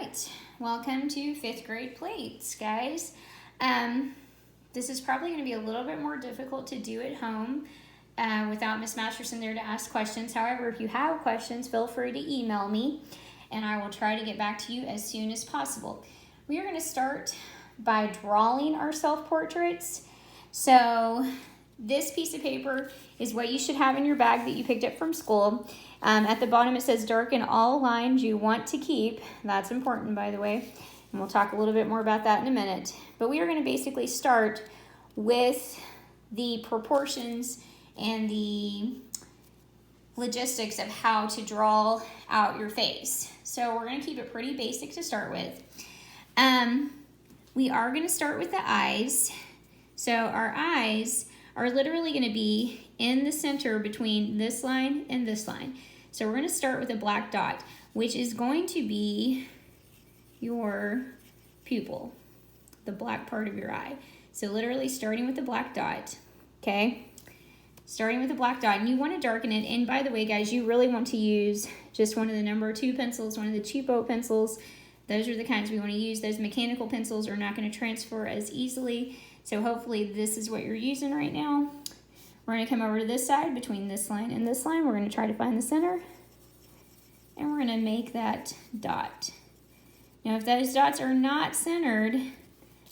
right, welcome to 5th grade plates, guys. This is probably going to be a little bit more difficult to do at home without Miss Masterson there to ask questions. However, if you have questions, feel free to email me, and I will try to get back to you as soon as possible. We are going to start by drawing our self-portraits. So this piece of paper is what you should have in your bag that you picked up from school. At the bottom it says darken all lines you want to keep. That's important, by the way, and we'll talk a little bit more about that in a minute. But we are going to basically start with the proportions and the logistics of how to draw out your face. So we're going to keep it pretty basic to start with. We are going to start with the eyes. So our eyes are literally going to be in the center between this line and this line. So we're going to start with a black dot, which is going to be your pupil, the black part of your eye. So literally starting with the black dot, okay? Starting with the black dot, and you want to darken it. And by the way, guys, you really want to use just one of the number 2 pencils, one of the cheapo pencils. Those are the kinds we want to use. Those mechanical pencils are not going to transfer as easily. So hopefully this is what you're using right now. We're going to come over to this side between this line and this line. We're going to try to find the center. And we're going to make that dot. Now if those dots are not centered,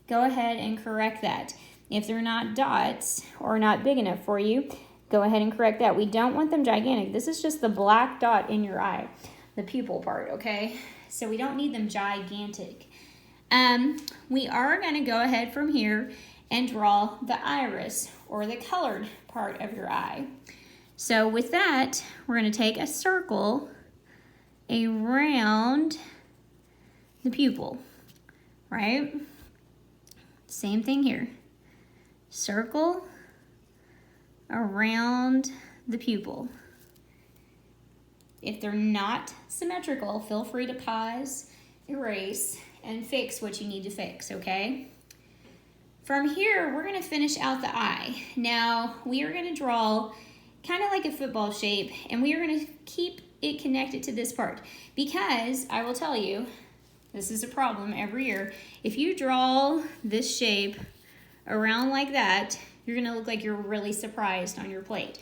go ahead and correct that. If they're not dots or not big enough for you, go ahead and correct that. We don't want them gigantic. This is just the black dot in your eye, the pupil part, okay? So we don't need them gigantic. We are going to go ahead from here and draw the iris, or the colored part of your eye. So with that, we're going to take a circle around the pupil, right? Same thing here. Circle around the pupil. If they're not symmetrical, feel free to pause, erase, and fix what you need to fix, okay? From here, we're going to finish out the eye. Now, we are going to draw kind of like a football shape, and we are going to keep it connected to this part, because I will tell you, this is a problem every year. If you draw this shape around like that, you're going to look like you're really surprised on your plate.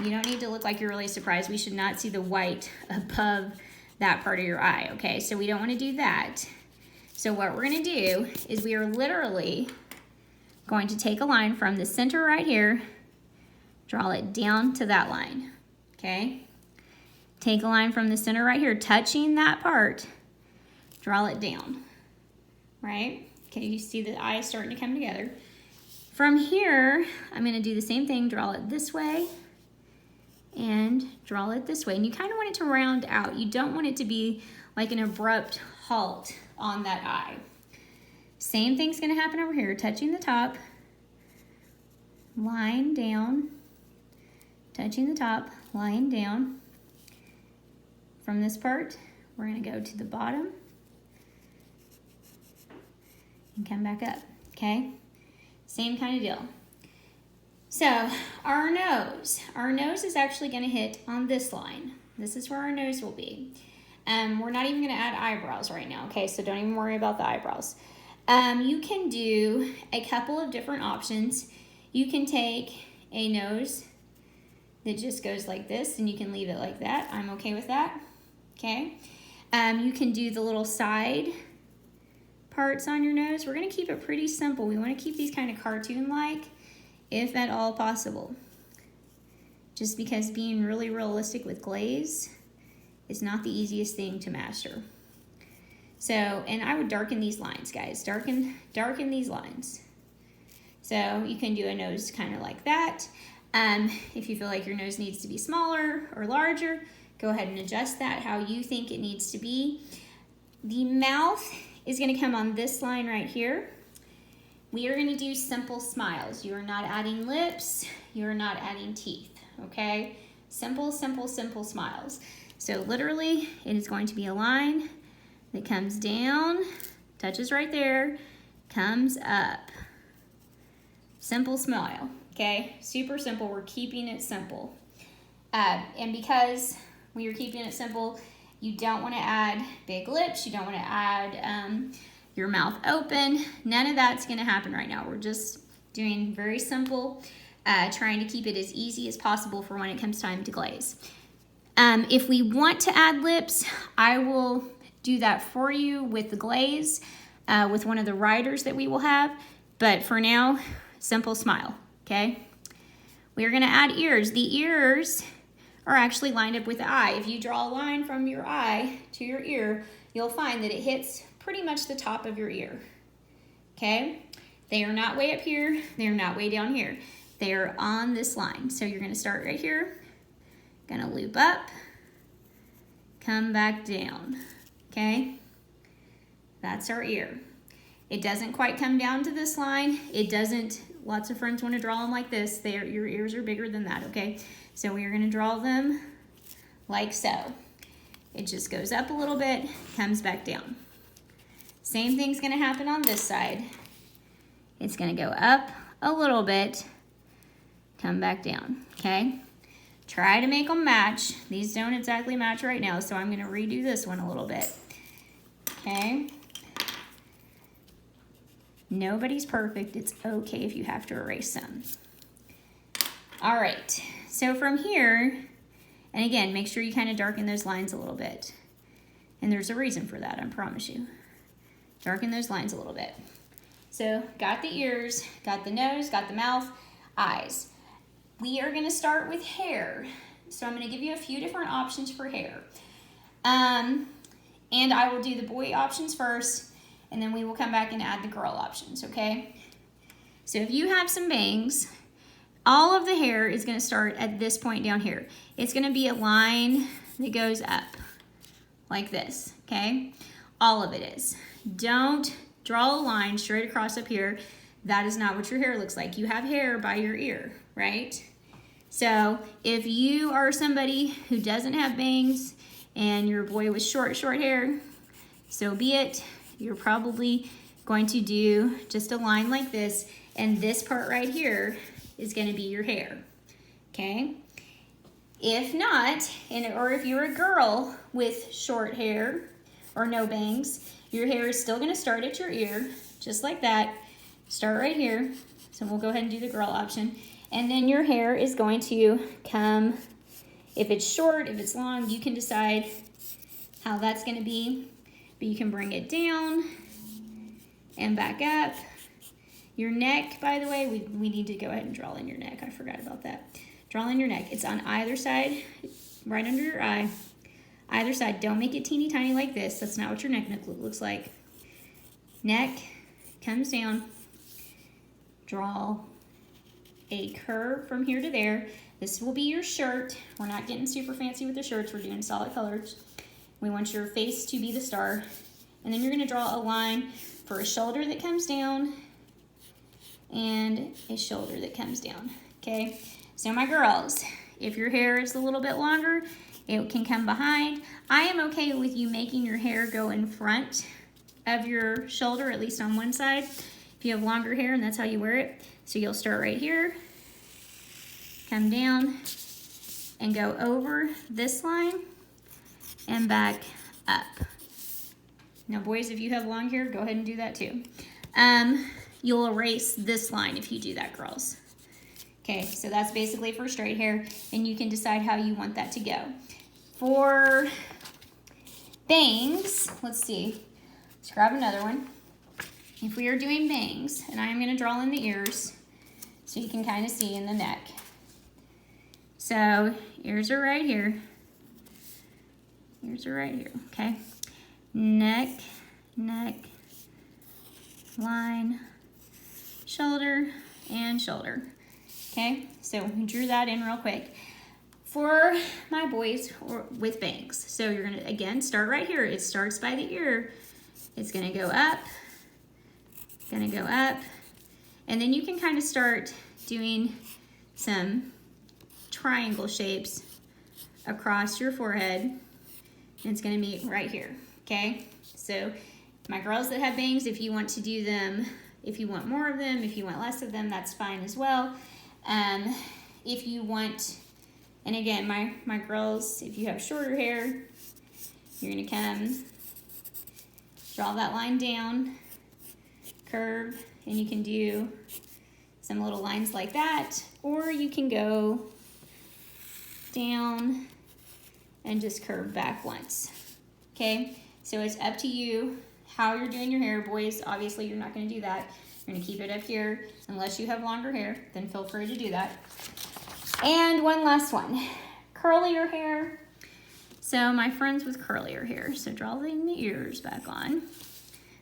You don't need to look like you're really surprised. We should not see the white above that part of your eye, okay? So we don't want to do that. So what we're going to do is we are literally going to take a line from the center right here, draw it down to that line, okay? Take a line from the center right here, touching that part, draw it down, right? Okay, you see the eye starting to come together. From here, I'm going to do the same thing, draw it this way, and draw it this way. And you kind of want it to round out. You don't want it to be like an abrupt halt on that eye. Same thing's going to happen over here. Touching the top, line down, touching the top, line down. From this part, we're going to go to the bottom and come back up, okay? Same kind of deal. So our nose is actually going to hit on this line. This is where our nose will be. We're not even going to add eyebrows right now, okay? So don't even worry about the eyebrows. You can do a couple of different options. You can take a nose that just goes like this, and you can leave it like that. I'm okay with that, okay? You can do the little side parts on your nose. We're going to keep it pretty simple. We want to keep these kind of cartoon-like, if at all possible. Just because being really realistic with glaze is not the easiest thing to master. So, and I would darken these lines, guys. Darken these lines. So you can do a nose kind of like that. If you feel like your nose needs to be smaller or larger, go ahead and adjust that how you think it needs to be. The mouth is going to come on this line right here. We are going to do simple smiles. You are not adding lips. You are not adding teeth, okay? Simple, simple, simple smiles. So literally, it is going to be a line that comes down, touches right there, comes up. Simple smile, okay? Super simple. We're keeping it simple. And because we are keeping it simple, You don't want to add big lips. You don't want to add your mouth open. None of that's going to happen right now. We're just doing very simple, trying to keep it as easy as possible for when it comes time to glaze. If we want to add lips, I will do that for you with the glaze, with one of the riders that we will have. But for now, simple smile, okay? We're gonna add ears. The ears are actually lined up with the eye. If you draw a line from your eye to your ear, you'll find that it hits pretty much the top of your ear, okay? They are not way up here. They are not way down here. They are on this line. So you're gonna start right here, gonna loop up, come back down, okay? That's our ear. It doesn't quite come down to this line. It doesn't, lots of friends want to draw them like this. Your ears are bigger than that, okay? So we are gonna draw them like so. It just goes up a little bit, comes back down. Same thing's gonna happen on this side. It's gonna go up a little bit, come back down, okay? Try to make them match. These don't exactly match right now, so I'm gonna redo this one a little bit, okay? Nobody's perfect. It's okay if you have to erase some. All right, so from here, and again, make sure you kind of darken those lines a little bit. And there's a reason for that, I promise you. Darken those lines a little bit. So got the ears, got the nose, got the mouth, eyes. We are gonna start with hair. So I'm gonna give you a few different options for hair. And I will do the boy options first, and then we will come back and add the girl options, okay? So if you have some bangs, all of the hair is gonna start at this point down here. It's gonna be a line that goes up like this, okay? All of it is. Don't draw a line straight across up here. That is not what your hair looks like. You have hair by your ear, right? So if you are somebody who doesn't have bangs and your boy with short hair, so be it. You're probably going to do just a line like this, and this part right here is gonna be your hair, okay? If not, or if you're a girl with short hair or no bangs, your hair is still gonna start at your ear, just like that. Start right here. So we'll go ahead and do the girl option. And then your hair is going to come, if it's short, if it's long, you can decide how that's gonna be. But you can bring it down and back up. Your neck, by the way, we need to go ahead and draw in your neck. I forgot about that. Draw in your neck. It's on either side, right under your eye. Either side. Don't make it teeny tiny like this. That's not what your neck looks like. Neck comes down. Draw a curve from here to there. This will be your shirt. We're not getting super fancy with the shirts. We're doing solid colors. We want your face to be the star. And then you're gonna draw a line for a shoulder that comes down and a shoulder that comes down, okay? So my girls, if your hair is a little bit longer, it can come behind. I am okay with you making your hair go in front of your shoulder, at least on one side, if you have longer hair and that's how you wear it. So you'll start right here, come down, and go over this line and back up. Now boys, if you have long hair, go ahead and do that too. You'll erase this line if you do that, girls. Okay, so that's basically for straight hair, and you can decide how you want that to go. For bangs, let's see, let's grab another one. If we are doing bangs, and I am gonna draw in the ears so you can kind of see in the neck. So ears are right here. Ears are right here, okay? Neck, line, shoulder, and shoulder. Okay, so we drew that in real quick. For my boys with bangs, so you're gonna, again, start right here. It starts by the ear. It's gonna go up, and then you can kind of start doing some triangle shapes across your forehead, and it's gonna meet right here, okay? So my girls that have bangs, if you want to do them, if you want more of them, if you want less of them, that's fine as well. If you want, and again, my girls, if you have shorter hair, you're gonna come, draw that line down, curve, and you can do some little lines like that, or you can go down and just curve back once, okay? So it's up to you how you're doing your hair. Boys, obviously you're not gonna do that. You're gonna keep it up here. Unless you have longer hair, then feel free to do that. And one last one, curlier hair. So my friends with curlier hair, so drawing the ears back on.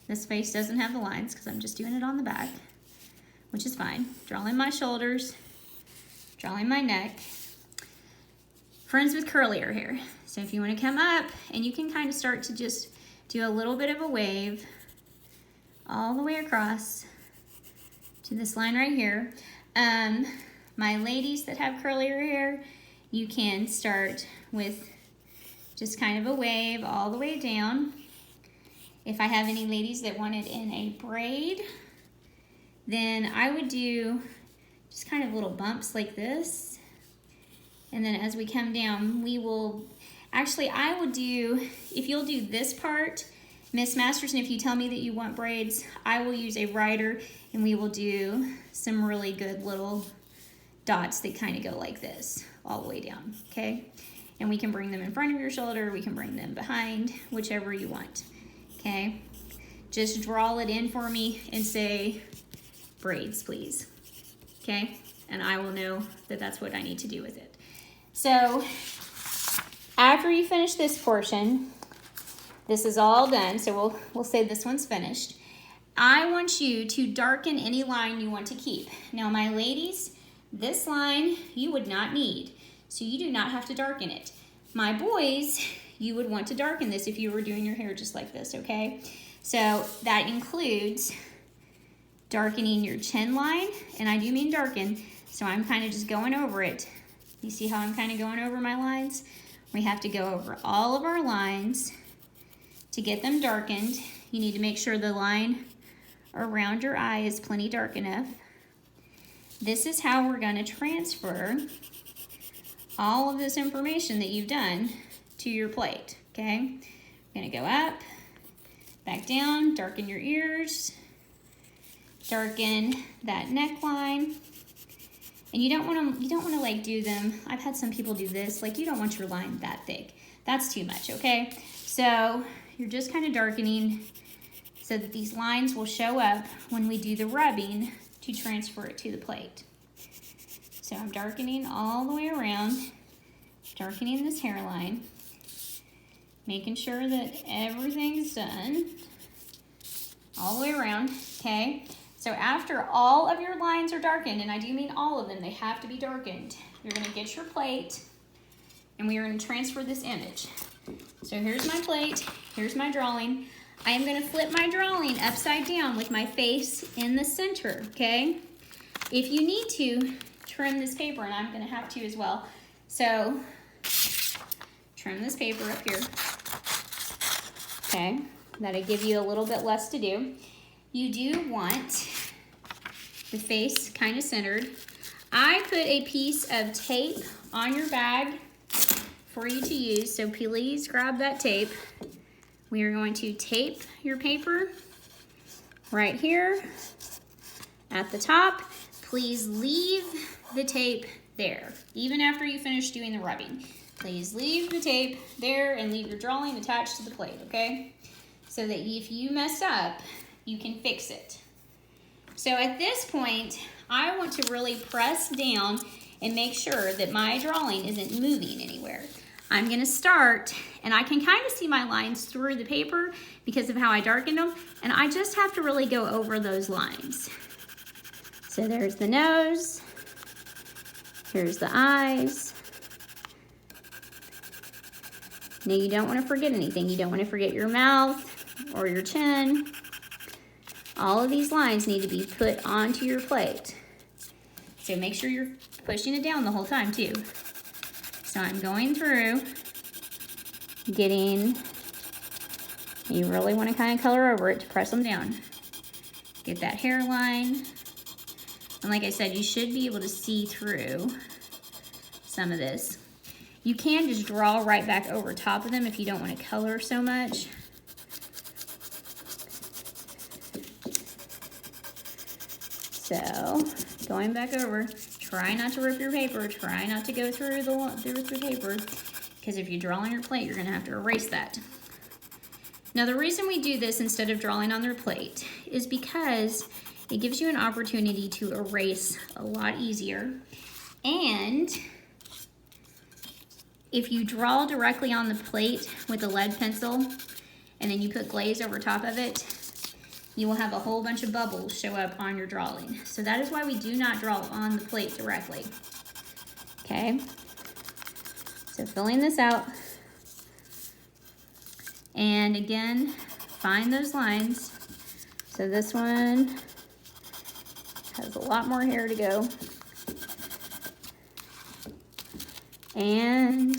This face doesn't have the lines because I'm just doing it on the back, which is fine. Drawing my shoulders, drawing my neck. Friends with curlier hair. So if you want to come up, and you can kind of start to just do a little bit of a wave all the way across to this line right here. My ladies that have curlier hair, you can start with just kind of a wave all the way down. If I have any ladies that want it in a braid, then I would do just kind of little bumps like this. And then as we come down, we will, actually I would do, if you'll do this part, Miss Masterson, if you tell me that you want braids, I will use a rider and we will do some really good little dots that kind of go like this all the way down, okay? And we can bring them in front of your shoulder, we can bring them behind, whichever you want, okay? Just draw it in for me and say, braids, please, okay? And I will know that that's what I need to do with it. So after you finish this portion, this is all done, so we'll say this one's finished. I want you to darken any line you want to keep. Now my ladies, this line you would not need, so you do not have to darken it. My boys, you would want to darken this if you were doing your hair just like this, okay? So that includes darkening your chin line, and I do mean darken, so I'm kind of just going over it. You see how I'm kind of going over my lines? We have to go over all of our lines to get them darkened. You need to make sure the line around your eye is plenty dark enough. This is how we're going to transfer all of this information that you've done to your plate, okay? We're going to go up, back down, darken your ears, darken that neckline. And you don't want to like do them, I've had some people do this, like you don't want your line that thick. That's too much, okay? So you're just kind of darkening so that these lines will show up when we do the rubbing to transfer it to the plate. So I'm darkening all the way around, darkening this hairline, making sure that everything's done all the way around, okay? So after all of your lines are darkened, and I do mean all of them, they have to be darkened, you're gonna get your plate and we are gonna transfer this image. So here's my plate, here's my drawing. I am gonna flip my drawing upside down with my face in the center, okay? If you need to, trim this paper, and I'm gonna have to as well. So trim this paper up here, okay? That'll give you a little bit less to do. You do want the face kind of centered. I put a piece of tape on your bag for you to use, so please grab that tape. We are going to tape your paper right here at the top. Please leave the tape there, even after you finish doing the rubbing. Please leave the tape there and leave your drawing attached to the plate, okay? So that if you mess up, you can fix it. So at this point, I want to really press down and make sure that my drawing isn't moving anywhere. I'm gonna start, and I can kind of see my lines through the paper because of how I darkened them, and I just have to really go over those lines. So there's the nose, here's the eyes. Now you don't want to forget anything. You don't want to forget your mouth or your chin. All of these lines need to be put onto your plate. So make sure you're pushing it down the whole time too. So I'm going through, getting, you really want to kind of color over it to press them down. Get that hairline. And like I said, you should be able to see through some of this. You can just draw right back over top of them if you don't want to color so much. So, going back over, try not to rip your paper, try not to go through the paper, because if you draw on your plate, you're gonna have to erase that. Now, the reason we do this instead of drawing on their plate is because it gives you an opportunity to erase a lot easier. And if you draw directly on the plate with a lead pencil and then you put glaze over top of it, you will have a whole bunch of bubbles show up on your drawing. So that is why we do not draw on the plate directly. Okay, so filling this out. And again, find those lines. So this one has a lot more hair to go. And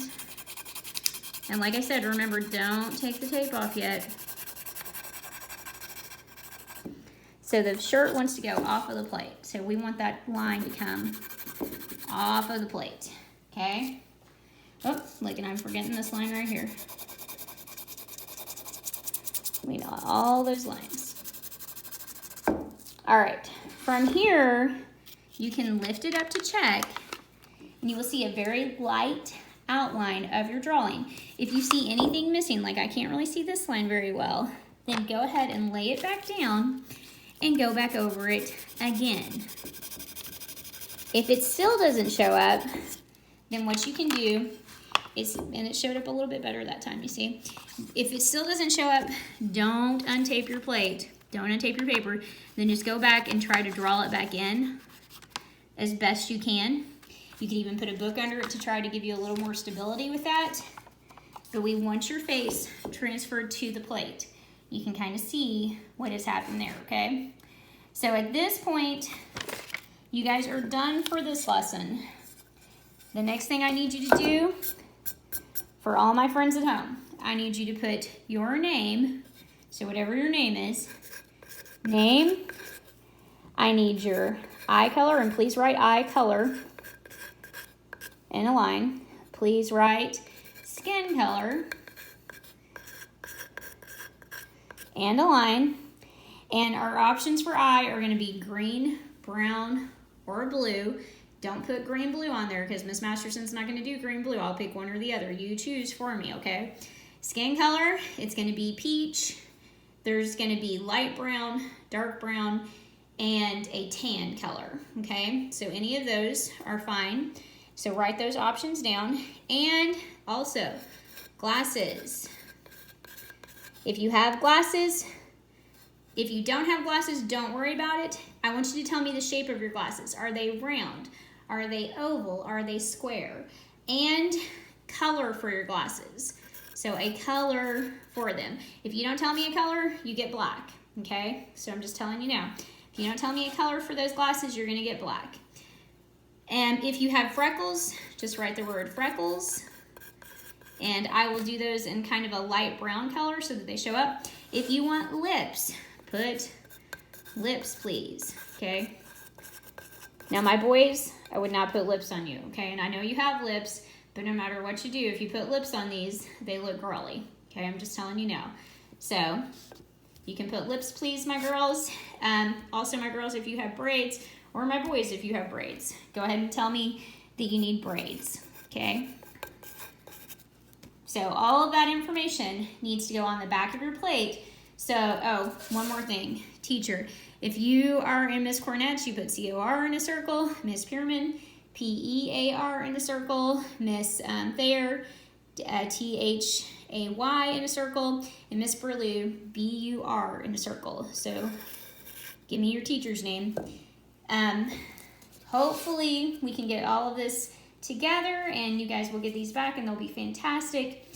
like I said, remember, don't take the tape off yet. So the shirt wants to go off of the plate. So we want that line to come off of the plate, okay? Oh, look, and I'm forgetting this line right here. We know all those lines. All right, from here, you can lift it up to check, and you will see a very light outline of your drawing. If you see anything missing, like I can't really see this line very well, then go ahead and lay it back down and go back over it again. If it still doesn't show up, then what you can do is, and it showed up a little bit better that time, you see. If it still doesn't show up, don't untape your plate. Don't untape your paper. Then just go back and try to draw it back in as best you can. You can even put a book under it to try to give you a little more stability with that. But we want your face transferred to the plate. You can kind of see what has happened there, okay? So at this point, you guys are done for this lesson. The next thing I need you to do, for all my friends at home, I need you to put your name, so whatever your name is, name, I need your eye color, and please write eye color in a line. Please write skin color and a line. And our options for eye are going to be green, brown, or blue. Don't put green blue on there because Miss Masterson's not going to do green blue. I'll pick one or the other. You choose for me, okay? Skin color, it's going to be peach. There's going to be light brown, dark brown, and a tan color, okay? So any of those are fine. So write those options down. And also, glasses. If you have glasses, if you don't have glasses, don't worry about it. I want you to tell me the shape of your glasses. Are they round? Are they oval? Are they square? And color for your glasses. So a color for them. If you don't tell me a color, you get black, okay? So I'm just telling you now. If you don't tell me a color for those glasses, you're gonna get black. And if you have freckles, just write the word freckles. And I will do those in kind of a light brown color so that they show up. If you want lips, put lips, please, okay? Now, my boys, I would not put lips on you, okay? And I know you have lips, but no matter what you do, if you put lips on these, they look girly, okay? I'm just telling you now. So, you can put lips, please, my girls. Also, my girls, if you have braids, or my boys, if you have braids, go ahead and tell me that you need braids, okay? So all of that information needs to go on the back of your plate. So, oh, one more thing. Teacher, if you are in Miss Cornett's, you put C-O-R in a circle. Miss Pearman, P-E-A-R in a circle. Miss Thayer, T-H-A-Y in a circle. And Miss Burlew, B-U-R in a circle. So give me your teacher's name. Hopefully we can get all of this together and you guys will get these back and they'll be fantastic.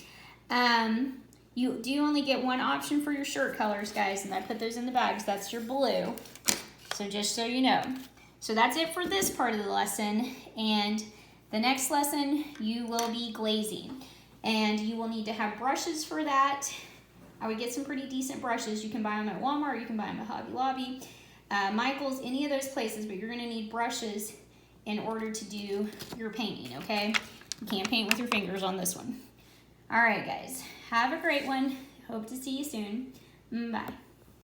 You do only get one option for your shirt colors, guys, and I put those in the bags. That's your blue. So just so you know. So that's it for this part of the lesson. And the next lesson, you will be glazing. And you will need to have brushes for that. I would get some pretty decent brushes. You can buy them at Walmart, you can buy them at Hobby Lobby, Michael's, any of those places, but you're gonna need brushes in order to do your painting, okay? You can't paint with your fingers on this one. All right, guys. Have a great one. Hope to see you soon. Bye.